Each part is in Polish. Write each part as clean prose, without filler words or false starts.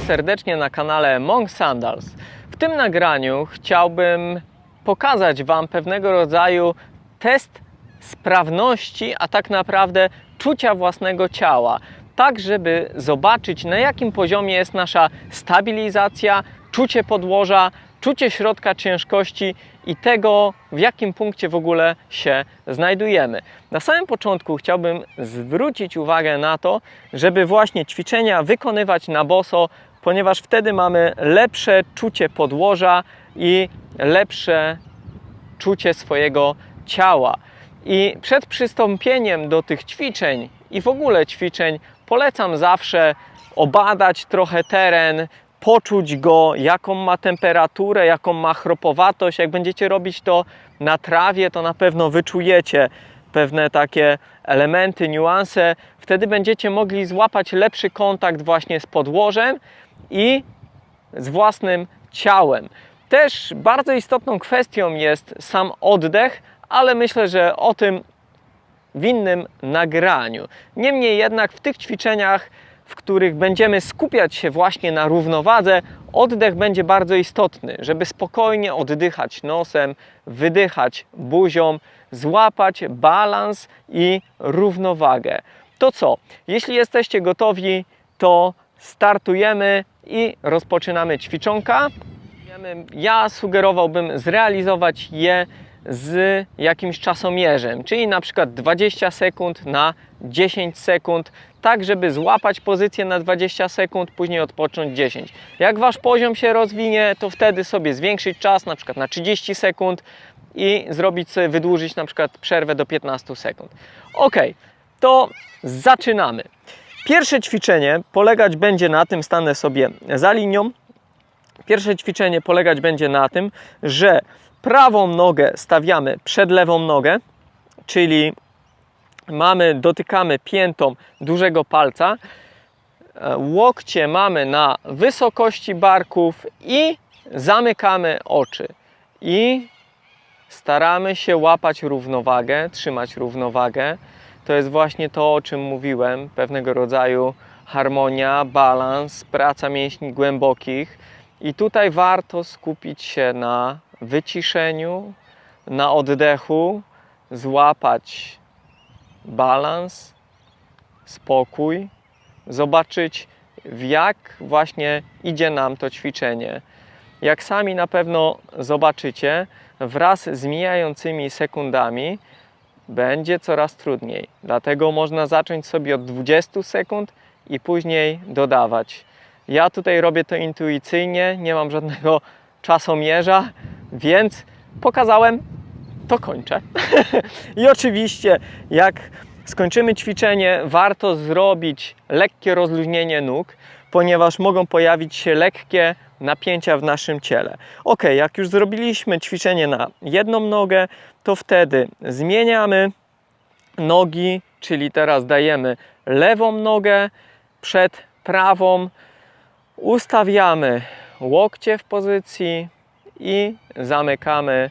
serdecznie na kanale Monk Sandals. W tym nagraniu chciałbym pokazać Wam pewnego rodzaju test sprawności, a tak naprawdę czucia własnego ciała. Tak, żeby zobaczyć, na jakim poziomie jest nasza stabilizacja, czucie podłoża, czucie środka ciężkości i tego, w jakim punkcie w ogóle się znajdujemy. Na samym początku chciałbym zwrócić uwagę na to, żeby właśnie ćwiczenia wykonywać na boso, ponieważ wtedy mamy lepsze czucie podłoża i lepsze czucie swojego ciała. I przed przystąpieniem do tych ćwiczeń i w ogóle ćwiczeń polecam zawsze obadać trochę teren, poczuć go, jaką ma temperaturę, jaką ma chropowatość. Jak będziecie robić to na trawie, to na pewno wyczujecie pewne takie elementy, niuanse. Wtedy będziecie mogli złapać lepszy kontakt właśnie z podłożem i z własnym ciałem. Też bardzo istotną kwestią jest sam oddech, ale myślę, że o tym w innym nagraniu. Niemniej jednak w tych ćwiczeniach, w których będziemy skupiać się właśnie na równowadze, oddech będzie bardzo istotny, żeby spokojnie oddychać nosem, wydychać buzią, złapać balans i równowagę. To co? Jeśli jesteście gotowi, to startujemy i rozpoczynamy ćwiczonka. Ja sugerowałbym zrealizować je z jakimś czasomierzem, czyli na przykład 20 sekund na 10 sekund, tak żeby złapać pozycję na 20 sekund, później odpocząć 10. Jak Wasz poziom się rozwinie, to wtedy sobie zwiększyć czas, na przykład na 30 sekund i zrobić sobie, wydłużyć na przykład przerwę do 15 sekund. Ok, to zaczynamy. Pierwsze ćwiczenie polegać będzie na tym, stanę sobie za linią. Pierwsze ćwiczenie polegać będzie na tym, że prawą nogę stawiamy przed lewą nogę, czyli dotykamy piętą dużego palca, łokcie mamy na wysokości barków i zamykamy oczy. I staramy się łapać równowagę, trzymać równowagę. To jest właśnie to, o czym mówiłem, pewnego rodzaju harmonia, balans, praca mięśni głębokich. I tutaj warto skupić się na wyciszeniu, na oddechu, złapać balans, spokój, zobaczyć, jak właśnie idzie nam to ćwiczenie. Jak sami na pewno zobaczycie, wraz z mijającymi sekundami będzie coraz trudniej. Dlatego można zacząć sobie od 20 sekund i później dodawać. Ja tutaj robię to intuicyjnie, nie mam żadnego czasomierza, więc pokazałem, to kończę. I oczywiście, jak skończymy ćwiczenie, warto zrobić lekkie rozluźnienie nóg, ponieważ mogą pojawić się lekkie napięcia w naszym ciele. Ok, jak już zrobiliśmy ćwiczenie na jedną nogę, to wtedy zmieniamy nogi, czyli teraz dajemy lewą nogę przed prawą, ustawiamy łokcie w pozycji i zamykamy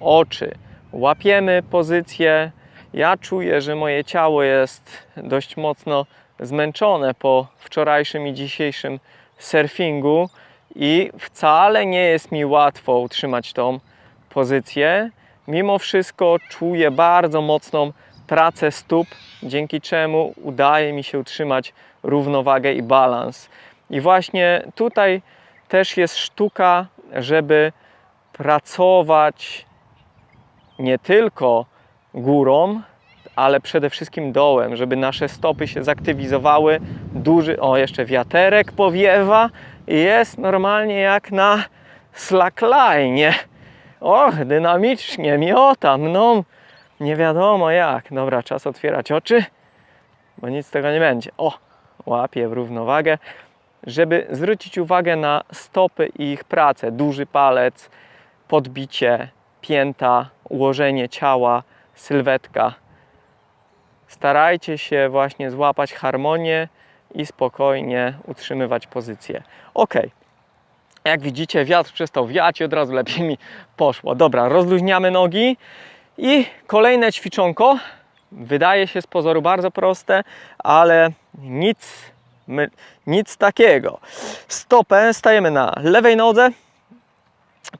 oczy. Łapiemy pozycję. Ja czuję, że moje ciało jest dość mocno zmęczone po wczorajszym i dzisiejszym surfingu i wcale nie jest mi łatwo utrzymać tą pozycję. Mimo wszystko czuję bardzo mocną pracę stóp, dzięki czemu udaje mi się utrzymać równowagę i balans. I właśnie tutaj też jest sztuka, żeby pracować nie tylko górą, ale przede wszystkim dołem, żeby nasze stopy się zaktywizowały. Jeszcze wiaterek powiewa i jest normalnie jak na slackline. Dynamicznie miotam, nie wiadomo jak. Dobra, czas otwierać oczy, bo nic z tego nie będzie. Łapię w równowagę, żeby zwrócić uwagę na stopy i ich pracę. Duży palec, podbicie, pięta, ułożenie ciała, sylwetka. Starajcie się właśnie złapać harmonię i spokojnie utrzymywać pozycję. Ok, jak widzicie, wiatr przestał wiać i od razu lepiej mi poszło. Dobra, rozluźniamy nogi i kolejne ćwiczonko. Wydaje się z pozoru bardzo proste, ale nic Nic takiego. Stopę stajemy na lewej nodze,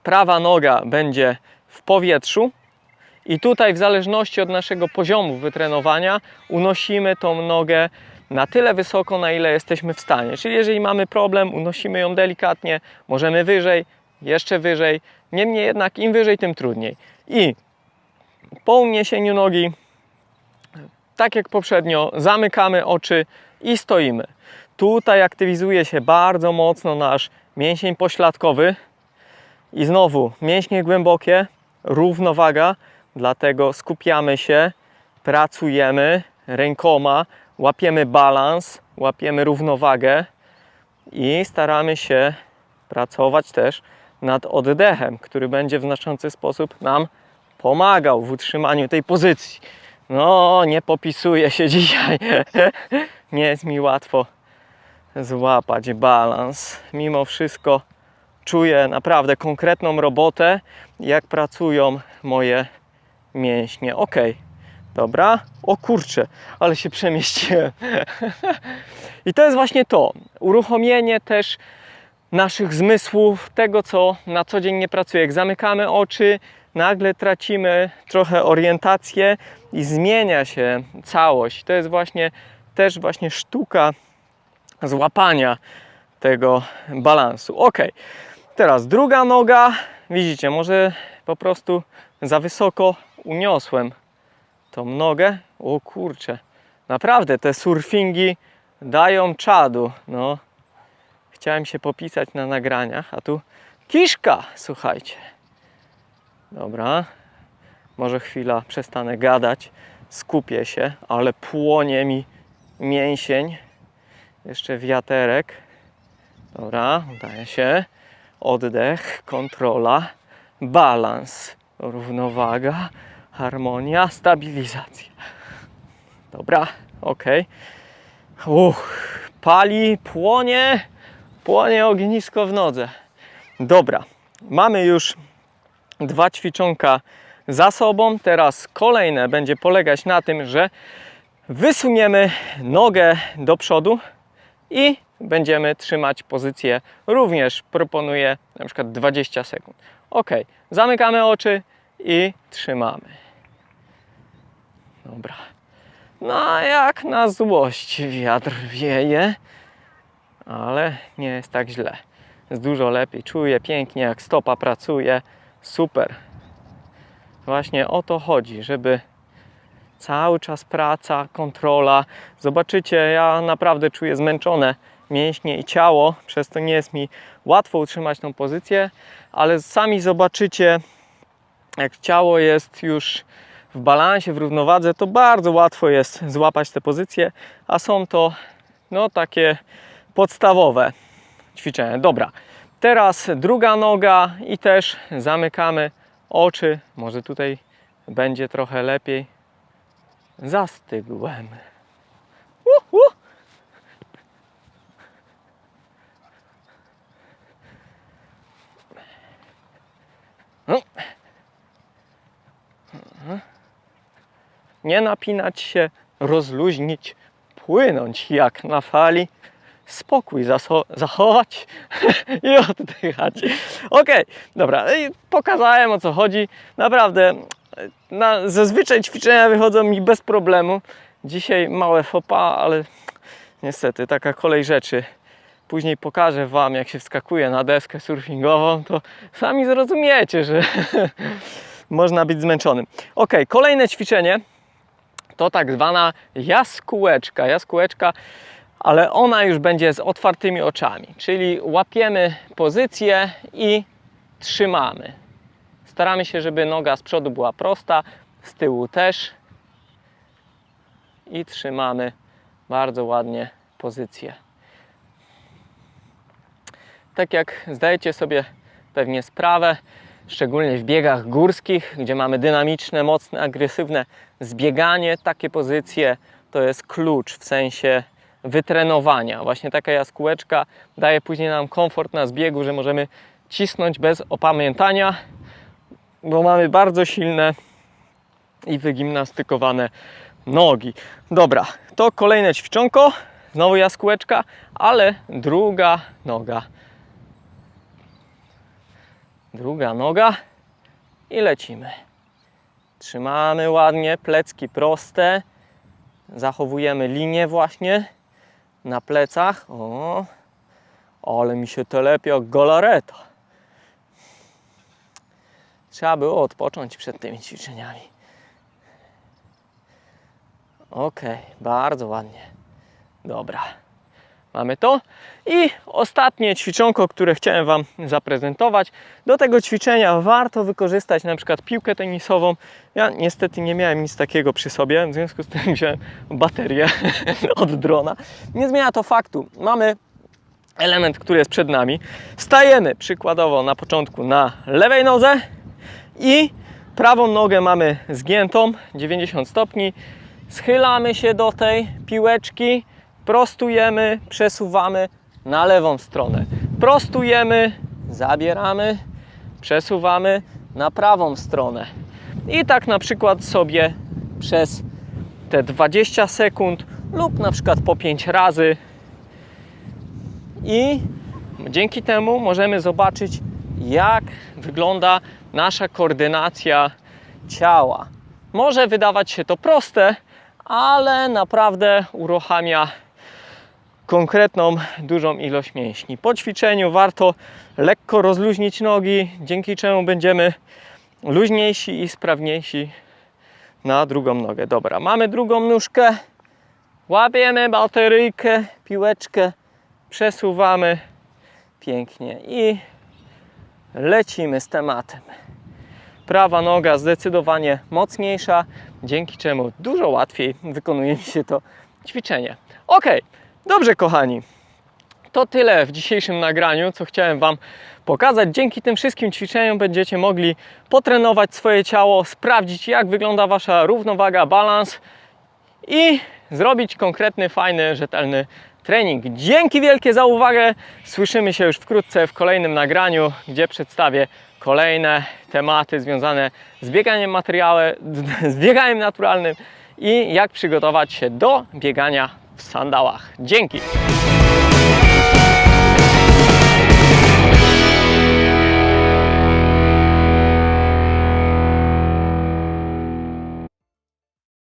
prawa noga będzie w powietrzu i tutaj w zależności od naszego poziomu wytrenowania unosimy tą nogę na tyle wysoko, na ile jesteśmy w stanie. Czyli jeżeli mamy problem, unosimy ją delikatnie, możemy wyżej, jeszcze wyżej. Niemniej jednak im wyżej, tym trudniej. I po uniesieniu nogi, tak jak poprzednio, zamykamy oczy i stoimy. Tutaj aktywizuje się bardzo mocno nasz mięsień pośladkowy i znowu mięśnie głębokie, równowaga, dlatego skupiamy się, pracujemy rękoma, łapiemy balans, łapiemy równowagę i staramy się pracować też nad oddechem, który będzie w znaczący sposób nam pomagał w utrzymaniu tej pozycji. No, nie popisuję się dzisiaj. Nie jest mi łatwo złapać balans. Mimo wszystko czuję naprawdę konkretną robotę, jak pracują moje mięśnie. Ok, dobra. O kurczę, ale się przemieściłem. I to jest właśnie to. Uruchomienie też naszych zmysłów, tego co na co dzień nie pracuje. Jak zamykamy oczy, nagle tracimy trochę orientację i zmienia się całość. To jest też właśnie sztuka złapania tego balansu. Ok, teraz druga noga. Widzicie, może po prostu za wysoko uniosłem tą nogę. O kurczę, naprawdę te surfingi dają czadu. No, chciałem się popisać na nagraniach, a tu kiszka, słuchajcie. Dobra, może chwila przestanę gadać, skupię się, ale płonie mi mięsień. Jeszcze wiaterek. Dobra, udaje się. Oddech, kontrola, balans, równowaga, harmonia, stabilizacja. Dobra, ok. Pali, płonie ognisko w nodze. Dobra, mamy już 2 ćwiczonka za sobą. Teraz kolejne będzie polegać na tym, że wysuniemy nogę do przodu i będziemy trzymać pozycję. Również proponuję na przykład 20 sekund. Ok, zamykamy oczy i trzymamy. Dobra. No a jak na złość wiatr wieje, ale nie jest tak źle. Jest dużo lepiej. Czuję pięknie, jak stopa pracuje. Super. Właśnie o to chodzi, żeby cały czas praca, kontrola. Zobaczycie, ja naprawdę czuję zmęczone mięśnie i ciało, przez to nie jest mi łatwo utrzymać tą pozycję, ale sami zobaczycie, jak ciało jest już w balansie, w równowadze, to bardzo łatwo jest złapać te pozycje, a są to no takie podstawowe ćwiczenia. Dobra, teraz druga noga i też zamykamy oczy. Może tutaj będzie trochę lepiej. Zastygłem. Nie napinać się, rozluźnić, płynąć jak na fali, spokój zachować i oddychać. Ok, dobra, i pokazałem, o co chodzi. Naprawdę, zazwyczaj ćwiczenia wychodzą mi bez problemu. Dzisiaj małe faux pas, ale niestety taka kolej rzeczy. Później pokażę Wam, jak się wskakuje na deskę surfingową, to sami zrozumiecie, że można być zmęczonym. Ok, kolejne ćwiczenie to tak zwana jaskółeczka, ale ona już będzie z otwartymi oczami, czyli łapiemy pozycję i trzymamy. Staramy się, żeby noga z przodu była prosta, z tyłu też i trzymamy bardzo ładnie pozycję. Tak jak zdajecie sobie pewnie sprawę, szczególnie w biegach górskich, gdzie mamy dynamiczne, mocne, agresywne zbieganie, takie pozycje to jest klucz w sensie wytrenowania. Właśnie taka jaskółeczka daje później nam komfort na zbiegu, że możemy cisnąć bez opamiętania, bo mamy bardzo silne i wygimnastykowane nogi. Dobra, to kolejne ćwiczonko. Znowu jaskółeczka, ale druga noga. Druga noga i lecimy. Trzymamy ładnie, plecki proste. Zachowujemy linię właśnie na plecach. O, ale mi się telepie jak galareta. Trzeba było odpocząć przed tymi ćwiczeniami. Ok, bardzo ładnie. Dobra, mamy to. I ostatnie ćwiczonko, które chciałem Wam zaprezentować. Do tego ćwiczenia warto wykorzystać na przykład piłkę tenisową. Ja niestety nie miałem nic takiego przy sobie, w związku z tym wziąłem baterię od drona. Nie zmienia to faktu. Mamy element, który jest przed nami. Stajemy przykładowo na początku na lewej nodze i prawą nogę mamy zgiętą 90 stopni. Schylamy się do tej piłeczki, prostujemy, przesuwamy na lewą stronę. Prostujemy, zabieramy, przesuwamy na prawą stronę. I tak na przykład sobie przez te 20 sekund lub na przykład po 5 razy. I dzięki temu możemy zobaczyć, jak wygląda nasza koordynacja ciała. Może wydawać się to proste, ale naprawdę uruchamia konkretną, dużą ilość mięśni. Po ćwiczeniu warto lekko rozluźnić nogi, dzięki czemu będziemy luźniejsi i sprawniejsi na drugą nogę. Dobra, mamy drugą nóżkę, łapiemy bateryjkę, piłeczkę, przesuwamy pięknie i lecimy z tematem. Prawa noga zdecydowanie mocniejsza, dzięki czemu dużo łatwiej wykonuje mi się to ćwiczenie. Ok, dobrze kochani, to tyle w dzisiejszym nagraniu, co chciałem Wam pokazać. Dzięki tym wszystkim ćwiczeniom będziecie mogli potrenować swoje ciało, sprawdzić, jak wygląda Wasza równowaga, balans i zrobić konkretny, fajny, rzetelny trening. Dzięki wielkie za uwagę. Słyszymy się już wkrótce w kolejnym nagraniu, gdzie przedstawię kolejne tematy związane z bieganiem naturalnym i jak przygotować się do biegania w sandałach. Dzięki!